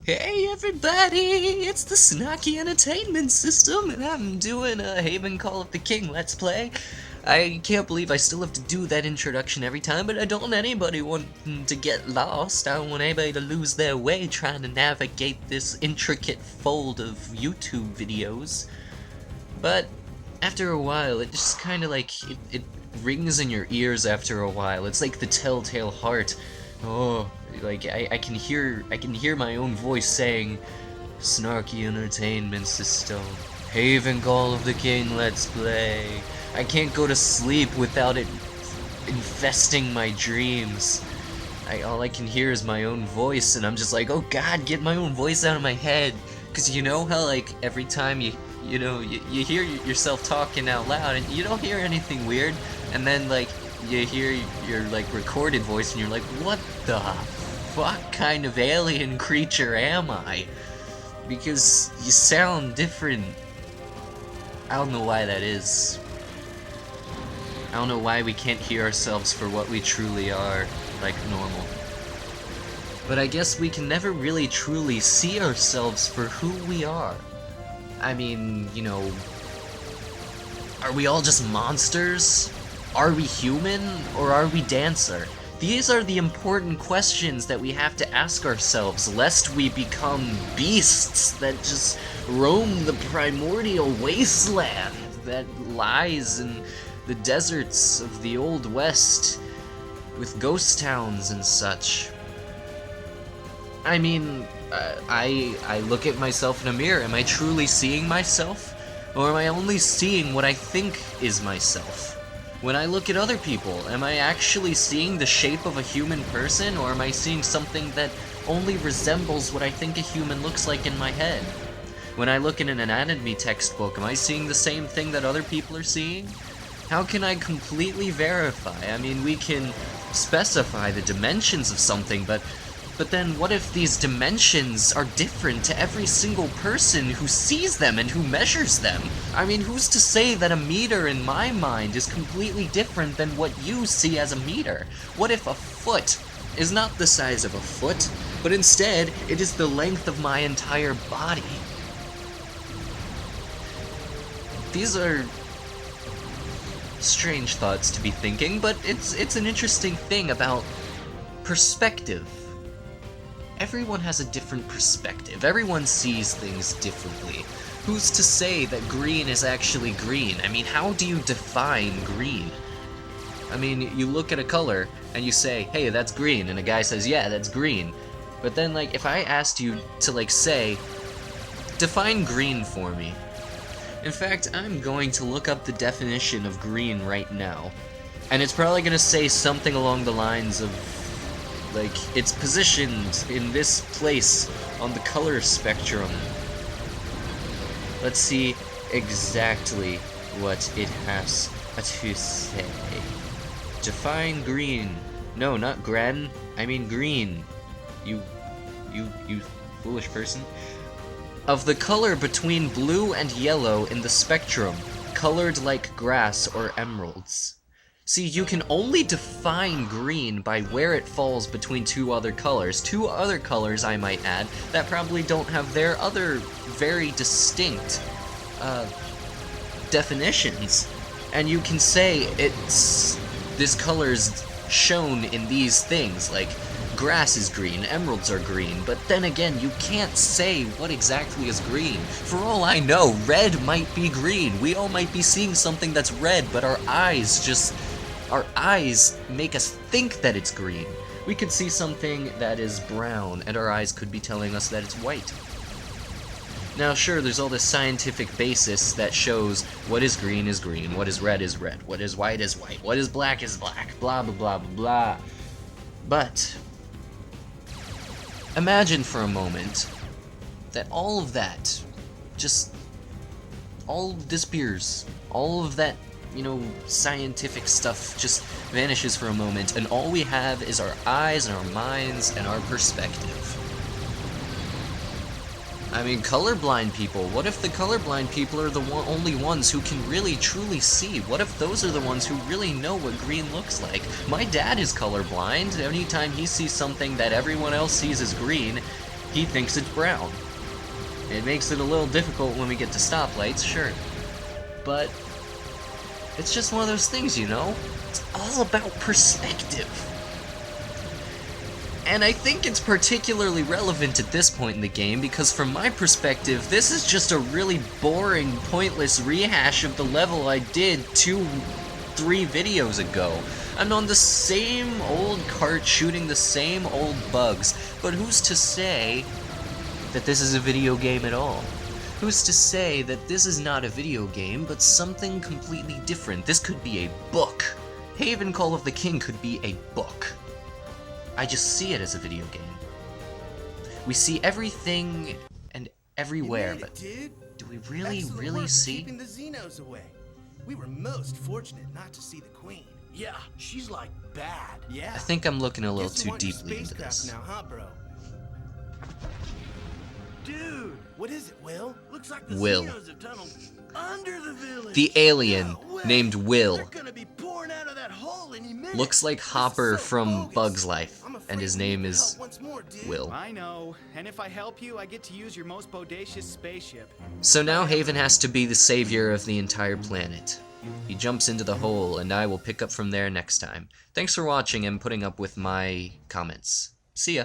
Hey everybody, it's the Snarky Entertainment System, and I'm doing a Haven Call of the King Let's Play. I can't believe I still have to do that introduction every time, but I don't want anybody wanting to get lost. I don't want anybody to lose their way trying to navigate this intricate fold of YouTube videos. But after a while, it just kind of like, it rings in your ears after a while. It's like the telltale heart. Oh, like I can hear my own voice saying, Snarky Entertainment System, Haven Call of the King, let's play. I can't go to sleep without it infesting my dreams. All I can hear is my own voice, and I'm just like, oh god, get my own voice out of my head. Cause you know how like every time you hear yourself talking out loud and you don't hear anything weird, and then like you hear your like recorded voice and you're like, what the fuck kind of alien creature am I? Because you sound different. I don't know why that is. I don't know why we can't hear ourselves for what we truly are, like normal. But I guess we can never really truly see ourselves for who we are. I mean, you know, are we all just monsters? Are we human, or are we dancer? These are the important questions that we have to ask ourselves, lest we become beasts that just roam the primordial wasteland that lies in the deserts of the Old West, with ghost towns and such. I mean, I look at myself in a mirror. Am I truly seeing myself? Or am I only seeing what I think is myself? When I look at other people, am I actually seeing the shape of a human person, or am I seeing something that only resembles what I think a human looks like in my head? When I look in an anatomy textbook, am I seeing the same thing that other people are seeing? How can I completely verify? I mean, we can specify the dimensions of something, but then what if these dimensions are different to every single person who sees them and who measures them? I mean, who's to say that a meter in my mind is completely different than what you see as a meter? What if a foot is not the size of a foot, but instead it is the length of my entire body? These are strange thoughts to be thinking, but it's an interesting thing about perspective. Everyone has a different perspective. Everyone sees things differently. Who's to say that green is actually green? I mean, how do you define green? I mean, you look at a color and you say, hey, that's green, and a guy says, yeah, that's green. But then, like, if I asked you to, like, say, define green for me. In fact, I'm going to look up the definition of green right now. And it's probably going to say something along the lines of, like, it's positioned in this place on the color spectrum. Let's see exactly what it has to say. Define green. No, not gran. I mean green. You foolish person. Of the color between blue and yellow in the spectrum, colored like grass or emeralds. See, you can only define green by where it falls between two other colors. Two other colors, I might add, that probably don't have their other very distinct definitions. And you can say this color's shown in these things, like grass is green, emeralds are green, but then again, you can't say what exactly is green. For all I know, red might be green. We all might be seeing something that's red, but our eyes make us think that it's green. We could see something that is brown, and our eyes could be telling us that it's white. Now sure, there's all this scientific basis that shows what is green, what is red, what is white, what is black, blah blah blah blah blah. But imagine for a moment that all of that just all disappears. All of that, you know, scientific stuff just vanishes for a moment, and all we have is our eyes and our minds and our perspective. I mean, colorblind people. What if the colorblind people are the only ones who can really truly see? What if those are the ones who really know what green looks like? My dad is colorblind. Anytime he sees something that everyone else sees as green, He thinks it's brown. It makes it a little difficult when we get to stoplights, sure. But it's just one of those things, you know? It's all about perspective. And I think it's particularly relevant at this point in the game because from my perspective, this is just a really boring, pointless rehash of the level I did 2-3 videos ago. I'm on the same old cart shooting the same old bugs, but who's to say that this is a video game at all? Who's to say that this is not a video game, but something completely different? This could be a book. Haven Call of the King could be a book. I just see it as a video game. We see everything and everywhere, but do we really see? Keeping the Xenos away. We were most fortunate not to see the Queen. Yeah, she's like bad. Yeah. I think I'm looking a little Guess you too want your deeply into spacecraft this. now, huh, bro? Dude, What is it, Will? looks like the Will. Xenos have tunneled under the village. The alien No way. named Will They're gonna be pouring out of that hole any minute. looks like Hopper so from bogus. Bug's Life, I'm afraid and his we need name your is help once more, dude. Will. I know, and if I help you, I get to use your most bodacious spaceship. So now Haven has to be the savior of the entire planet. He jumps into the hole, and I will pick up from there next time. Thanks for watching and putting up with my comments. See ya.